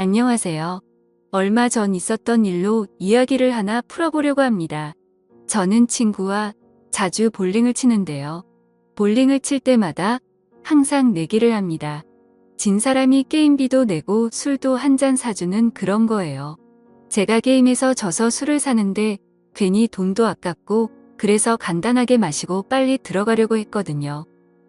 안녕하세요. 얼마 전 있었던 일로 이야기를 하나 풀어보려고 합니다. 저는 친구와 자주 볼링을 치는데요. 볼링을 칠 때마다 항상 내기를 합니다. 진 사람이 게임비도 내고 술도 한 잔 사주는 그런 거예요. 제가 게임에서 져서 술을 사는데 괜히 돈도 아깝고 그래서 간단하게 마시고 빨리 들어가려고 했거든요.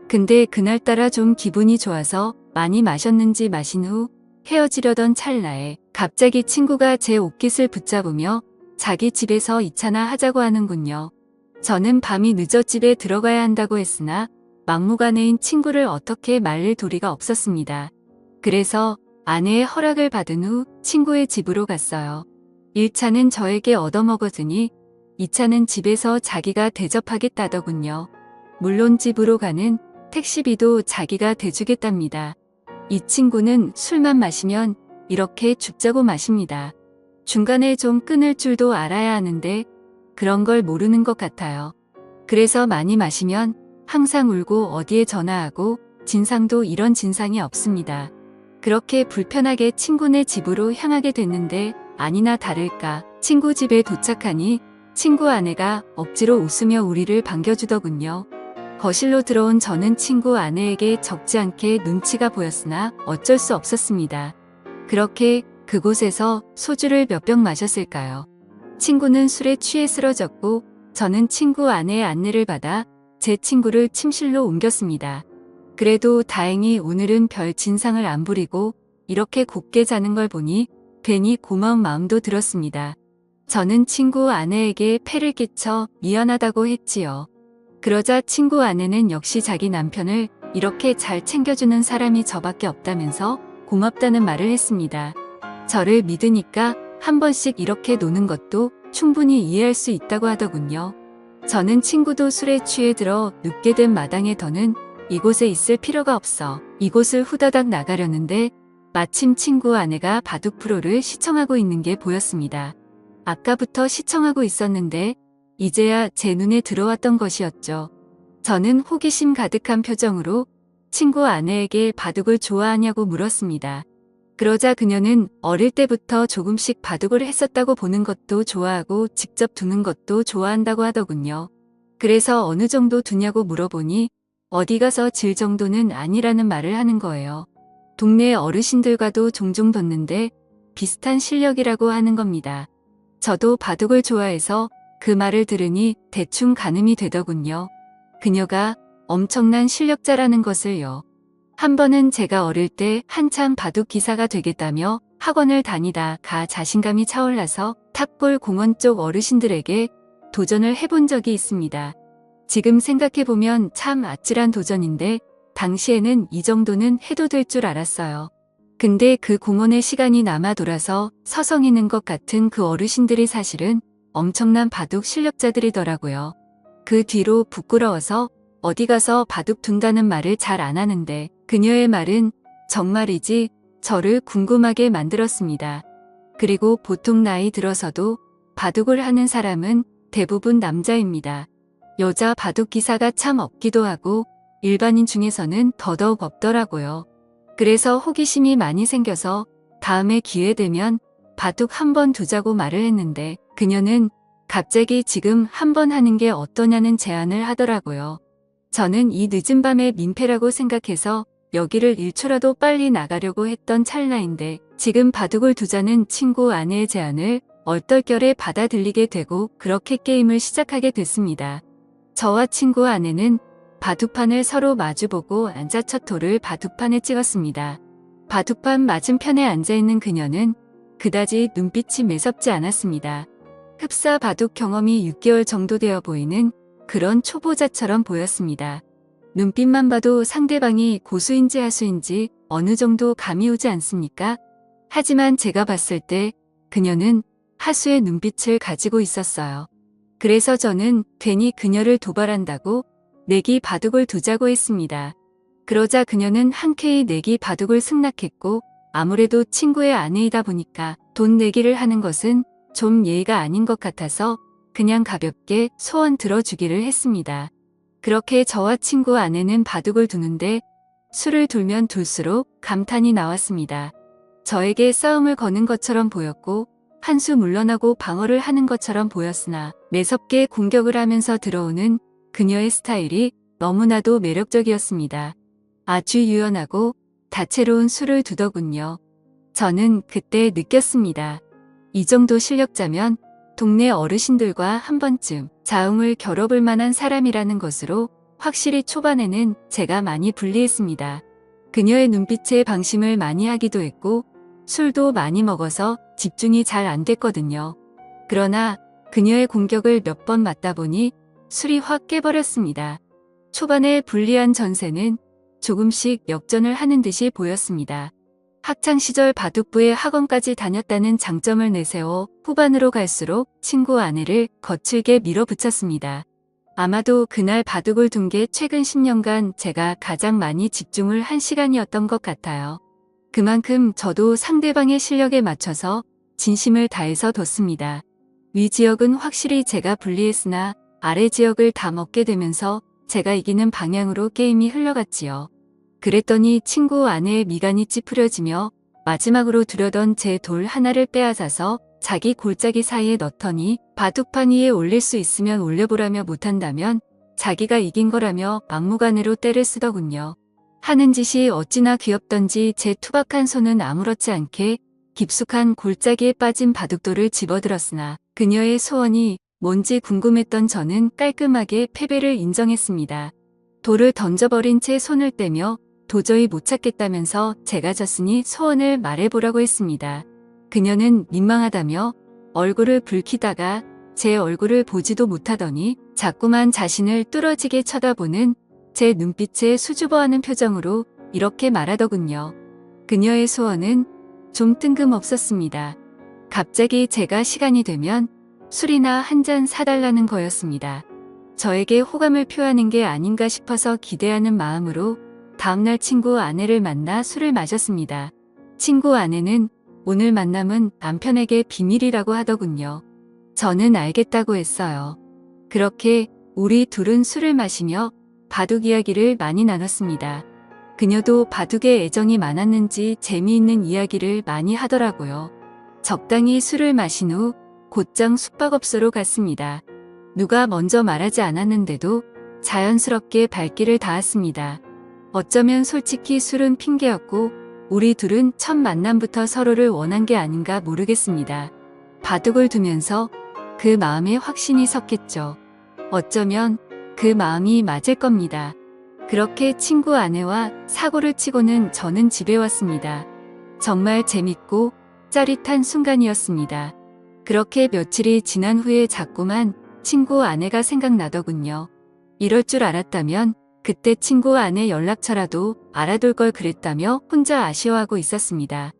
근데 그날따라 좀 기분이 좋아서 많이 마셨는지 마신 후 헤어지려던 찰나에 갑자기 친구가 제 옷깃을 붙잡으며 자기 집에서 2차나 하자고 하는군요. 저는 밤이 늦어 집에 들어가야 한다고 했으나 막무가내인 친구를 어떻게 말릴 도리가 없었습니다. 그래서 아내의 허락을 받은 후 친구의 집으로 갔어요. 1차는 저에게 얻어먹었으니 2차는 집에서 자기가 대접하겠다더군요. 물론 집으로 가는 택시비도 자기가 대주겠답니다. 이 친구는 술만 마시면 이렇게 죽자고 마십니다. 중간에 좀 끊을 줄도 알아야 하는데 그런 걸 모르는 것 같아요. 그래서 많이 마시면 항상 울고 어디에 전화하고 진상도 이런 진상이 없습니다. 그렇게 불편하게 친구네 집으로 향하게 됐는데 아니나 다를까 친구 집에 도착하니 친구 아내가 억지로 웃으며 우리를 반겨주더군요. 거실로 들어온 저는 친구 아내에게 적지 않게 눈치가 보였으나 어쩔 수 없었습니다. 그렇게 그곳에서 소주를 몇 병 마셨을까요? 친구는 술에 취해 쓰러졌고 저는 친구 아내의 안내를 받아 제 친구를 침실로 옮겼습니다. 그래도 다행히 오늘은 별 진상을 안 부리고 이렇게 곱게 자는 걸 보니 괜히 고마운 마음도 들었습니다. 저는 친구 아내에게 폐를 끼쳐 미안하다고 했지요. 그러자 친구 아내는 역시 자기 남편을 이렇게 잘 챙겨주는 사람이 저밖에 없다면서 고맙다는 말을 했습니다. 저를 믿으니까 한 번씩 이렇게 노는 것도 충분히 이해할 수 있다고 하더군요. 저는 친구도 술에 취해 들어 눕게 된 마당에 더는 이곳에 있을 필요가 없어 이곳을 후다닥 나가려는데 마침 친구 아내가 바둑 프로를 시청하고 있는 게 보였습니다. 아까부터 시청하고 있었는데 이제야 제 눈에 들어왔던 것이었죠. 저는 호기심 가득한 표정으로 친구 아내에게 바둑을 좋아하냐고 물었습니다. 그러자 그녀는 어릴 때부터 조금씩 바둑을 했었다고 보는 것도 좋아하고 직접 두는 것도 좋아한다고 하더군요. 그래서 어느 정도 두냐고 물어보니 어디 가서 질 정도는 아니라는 말을 하는 거예요. 동네 어르신들과도 종종 뒀는데 비슷한 실력이라고 하는 겁니다. 저도 바둑을 좋아해서 그 말을 들으니 대충 가늠이 되더군요. 그녀가 엄청난 실력자라는 것을요. 한 번은 제가 어릴 때 한참 바둑 기사가 되겠다며 학원을 다니다가 자신감이 차올라서 탑골 공원 쪽 어르신들에게 도전을 해본 적이 있습니다. 지금 생각해보면 참 아찔한 도전인데 당시에는 이 정도는 해도 될 줄 알았어요. 근데 그 공원에 시간이 남아 돌아서 서성이는 것 같은 그 어르신들이 사실은 엄청난 바둑 실력자들이더라고요. 그 뒤로 부끄러워서 어디 가서 바둑 둔다는 말을 잘 안 하는데 그녀의 말은 정말이지 저를 궁금하게 만들었습니다. 그리고 보통 나이 들어서도 바둑을 하는 사람은 대부분 남자입니다. 여자 바둑 기사가 참 없기도 하고 일반인 중에서는 더더욱 없더라고요. 그래서 호기심이 많이 생겨서 다음에 기회 되면 바둑 한번 두자고 말을 했는데 그녀는 갑자기 지금 한번 하는 게 어떠냐는 제안을 하더라고요. 저는 이 늦은 밤에 민폐라고 생각해서 여기를 1초라도 빨리 나가려고 했던 찰나인데 지금 바둑을 두자는 친구 아내의 제안을 얼떨결에 받아들이게 되고 그렇게 게임을 시작하게 됐습니다. 저와 친구 아내는 바둑판을 서로 마주보고 앉아 첫 홀을 바둑판에 찍었습니다. 바둑판 맞은편에 앉아있는 그녀는 그다지 눈빛이 매섭지 않았습니다. 흡사 바둑 경험이 6개월 정도 되어 보이는 그런 초보자처럼 보였습니다. 눈빛만 봐도 상대방이 고수인지 하수인지 어느 정도 감이 오지 않습니까? 하지만 제가 봤을 때 그녀는 하수의 눈빛을 가지고 있었어요. 그래서 저는 괜히 그녀를 도발한다고 내기 바둑을 두자고 했습니다. 그러자 그녀는 흔쾌히 내기 바둑을 승낙했고 아무래도 친구의 아내이다 보니까 돈 내기를 하는 것은 좀 예의가 아닌 것 같아서 그냥 가볍게 소원 들어주기를 했습니다. 그렇게 저와 친구 아내는 바둑을 두는데 술을 둘면 둘수록 감탄이 나왔습니다. 저에게 싸움을 거는 것처럼 보였고 한 수 물러나고 방어를 하는 것처럼 보였으나 매섭게 공격을 하면서 들어오는 그녀의 스타일이 너무나도 매력적이었습니다. 아주 유연하고 다채로운 수를 두더군요. 저는 그때 느꼈습니다. 이 정도 실력자면 동네 어르신들과 한 번쯤 자웅을 겨뤄볼 만한 사람이라는 것으로 확실히 초반에는 제가 많이 불리했습니다. 그녀의 눈빛에 방심을 많이 하기도 했고 술도 많이 먹어서 집중이 잘 안 됐거든요. 그러나 그녀의 공격을 몇 번 맞다 보니 술이 확 깨버렸습니다. 초반에 불리한 전세는 조금씩 역전을 하는 듯이 보였습니다. 학창시절 바둑부에 학원까지 다녔다는 장점을 내세워 후반으로 갈수록 친구 아내를 거칠게 밀어붙였습니다. 아마도 그날 바둑을 둔 게 최근 10년간 제가 가장 많이 집중을 한 시간이었던 것 같아요. 그만큼 저도 상대방의 실력에 맞춰서 진심을 다해서 뒀습니다. 위 지역은 확실히 제가 불리했으나 아래 지역을 다 먹게 되면서 제가 이기는 방향으로 게임이 흘러갔지요. 그랬더니 친구 아내의 미간이 찌푸려지며 마지막으로 두려던 제 돌 하나를 빼앗아서 자기 골짜기 사이에 넣더니 바둑판 위에 올릴 수 있으면 올려보라며 못한다면 자기가 이긴 거라며 막무가내로 때를 쓰더군요. 하는 짓이 어찌나 귀엽던지 제 투박한 손은 아무렇지 않게 깊숙한 골짜기에 빠진 바둑돌을 집어들었으나 그녀의 소원이 뭔지 궁금했던 저는 깔끔하게 패배를 인정했습니다. 돌을 던져버린 채 손을 떼며 도저히 못 찾겠다면서 제가 졌으니 소원을 말해보라고 했습니다. 그녀는 민망하다며 얼굴을 붉히다가 제 얼굴을 보지도 못하더니 자꾸만 자신을 뚫어지게 쳐다보는 제 눈빛에 수줍어하는 표정으로 이렇게 말하더군요. 그녀의 소원은 좀 뜬금없었습니다. 갑자기 제가 시간이 되면 술이나 한 잔 사달라는 거였습니다. 저에게 호감을 표하는 게 아닌가 싶어서 기대하는 마음으로 다음날 친구 아내를 만나 술을 마셨습니다. 친구 아내는 오늘 만남은 남편에게 비밀이라고 하더군요. 저는 알겠다고 했어요. 그렇게 우리 둘은 술을 마시며 바둑 이야기를 많이 나눴습니다. 그녀도 바둑에 애정이 많았는지 재미있는 이야기를 많이 하더라고요. 적당히 술을 마신 후 곧장 숙박업소로 갔습니다. 누가 먼저 말하지 않았는데도 자연스럽게 발길을 닿았습니다. 어쩌면 솔직히 술은 핑계였고 우리 둘은 첫 만남부터 서로를 원한 게 아닌가 모르겠습니다. 바둑을 두면서 그 마음에 확신이 섰겠죠. 어쩌면 그 마음이 맞을 겁니다. 그렇게 친구 아내와 사고를 치고는 저는 집에 왔습니다. 정말 재밌고 짜릿한 순간이었습니다. 그렇게 며칠이 지난 후에 자꾸만 친구 아내가 생각나더군요. 이럴 줄 알았다면 그때 친구 아내 연락처라도 알아둘 걸 그랬다며 혼자 아쉬워하고 있었습니다.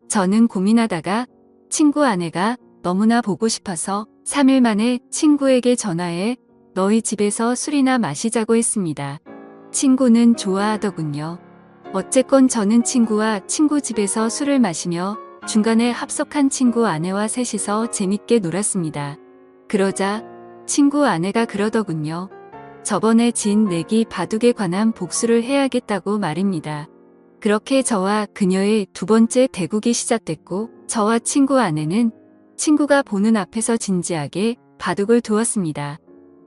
저는 고민하다가 친구 아내가 너무나 보고 싶어서 3일 만에 친구에게 전화해 너희 집에서 술이나 마시자고 했습니다. 친구는 좋아하더군요. 어쨌건 저는 친구와 친구 집에서 술을 마시며 중간에 합석한 친구 아내와 셋이서 재밌게 놀았습니다. 그러자 친구 아내가 그러더군요. 저번에 진 내기 바둑에 관한 복수를 해야겠다고 말입니다. 그렇게 저와 그녀의 두 번째 대국이 시작됐고 저와 친구 아내는 친구가 보는 앞에서 진지하게 바둑을 두었습니다.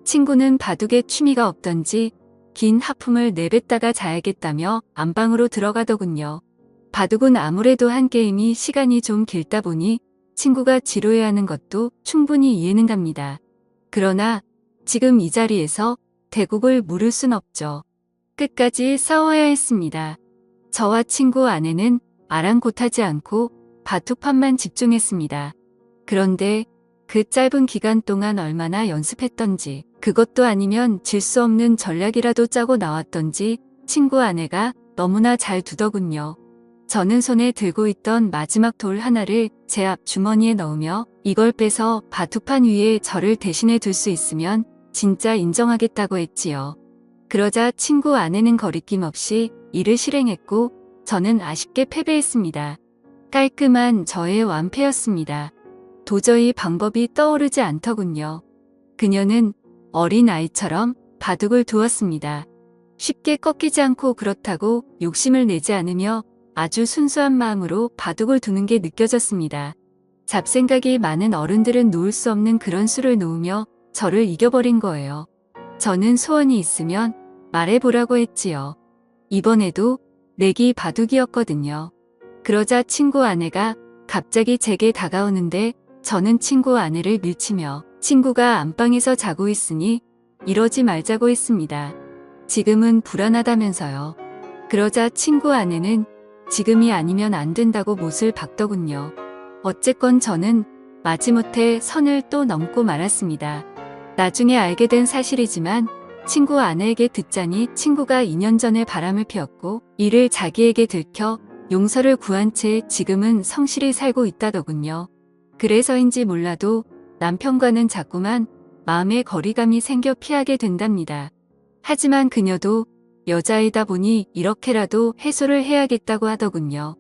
친구는 바둑에 취미가 없던지 긴 하품을 내뱉다가 자야겠다며 안방으로 들어가더군요. 바둑은 아무래도 한 게임이 시간이 좀 길다 보니 친구가 지루해하는 것도 충분히 이해는 갑니다. 그러나 지금 이 자리에서 대국을 물을 순 없죠. 끝까지 싸워야 했습니다. 저와 친구 아내는 아랑곳하지 않고 바둑판만 집중했습니다. 그런데 그 짧은 기간 동안 얼마나 연습했던지 그것도 아니면 질 수 없는 전략이라도 짜고 나왔던지 친구 아내가 너무나 잘 두더군요. 저는 손에 들고 있던 마지막 돌 하나를 제 앞 주머니에 넣으며 이걸 빼서 바둑판 위에 저를 대신해 둘 수 있으면 진짜 인정하겠다고 했지요. 그러자 친구 아내는 거리낌 없이 이를 실행했고 저는 아쉽게 패배했습니다. 깔끔한 저의 완패였습니다. 도저히 방법이 떠오르지 않더군요. 그녀는 어린 아이처럼 바둑을 두었습니다. 쉽게 꺾이지 않고 그렇다고 욕심을 내지 않으며 아주 순수한 마음으로 바둑을 두는 게 느껴졌습니다. 잡생각이 많은 어른들은 놓을 수 없는 그런 수를 놓으며 저를 이겨버린 거예요. 저는 소원이 있으면 말해보라고 했지요. 이번에도 내기 바둑이었거든요. 그러자 친구 아내가 갑자기 제게 다가오는데 저는 친구 아내를 밀치며 친구가 안방에서 자고 있으니 이러지 말자고 했습니다. 지금은 불안하다면서요. 그러자 친구 아내는 지금이 아니면 안 된다고 못을 박더군요. 어쨌건 저는 마지못해 선을 또 넘고 말았습니다. 나중에 알게 된 사실이지만 친구 아내에게 듣자니 친구가 2년 전에 바람을 피웠고 이를 자기에게 들켜 용서를 구한 채 지금은 성실히 살고 있다더군요. 그래서인지 몰라도 남편과는 자꾸만 마음의 거리감이 생겨 피하게 된답니다. 하지만 그녀도 여자이다 보니 이렇게라도 해소를 해야겠다고 하더군요.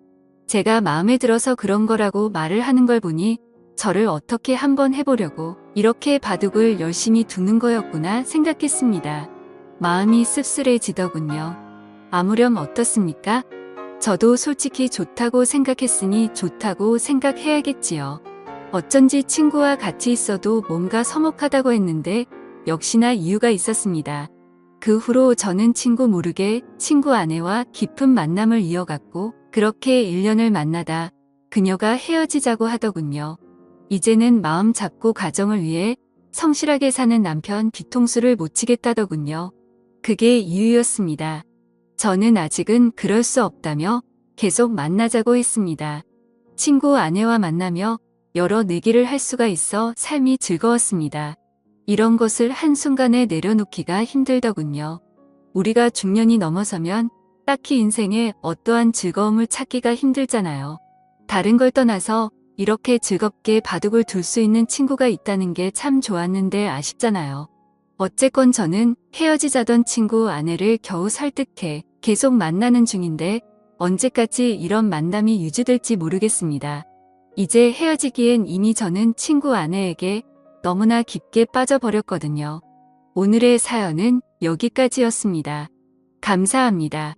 제가 마음에 들어서 그런 거라고 말을 하는 걸 보니 저를 어떻게 한번 해보려고 이렇게 바둑을 열심히 두는 거였구나 생각했습니다. 마음이 씁쓸해지더군요. 아무렴 어떻습니까? 저도 솔직히 좋다고 생각했으니 좋다고 생각해야겠지요. 어쩐지 친구와 같이 있어도 뭔가 서먹하다고 했는데 역시나 이유가 있었습니다. 그 후로 저는 친구 모르게 친구 아내와 깊은 만남을 이어갔고 그렇게 1년을 만나다 그녀가 헤어지자고 하더군요. 이제는 마음 잡고 가정을 위해 성실하게 사는 남편 뒤통수를 못 치겠다더군요. 그게 이유였습니다. 저는 아직은 그럴 수 없다며 계속 만나자고 했습니다. 친구 아내와 만나며 여러 내기를 할 수가 있어 삶이 즐거웠습니다. 이런 것을 한순간에 내려놓기가 힘들더군요. 우리가 중년이 넘어서면 딱히 인생에 어떠한 즐거움을 찾기가 힘들잖아요. 다른 걸 떠나서 이렇게 즐겁게 바둑을 둘 수 있는 친구가 있다는 게 참 좋았는데 아쉽잖아요. 어쨌건 저는 헤어지자던 친구 아내를 겨우 설득해 계속 만나는 중인데 언제까지 이런 만남이 유지될지 모르겠습니다. 이제 헤어지기엔 이미 저는 친구 아내에게 너무나 깊게 빠져버렸거든요. 오늘의 사연은 여기까지였습니다. 감사합니다.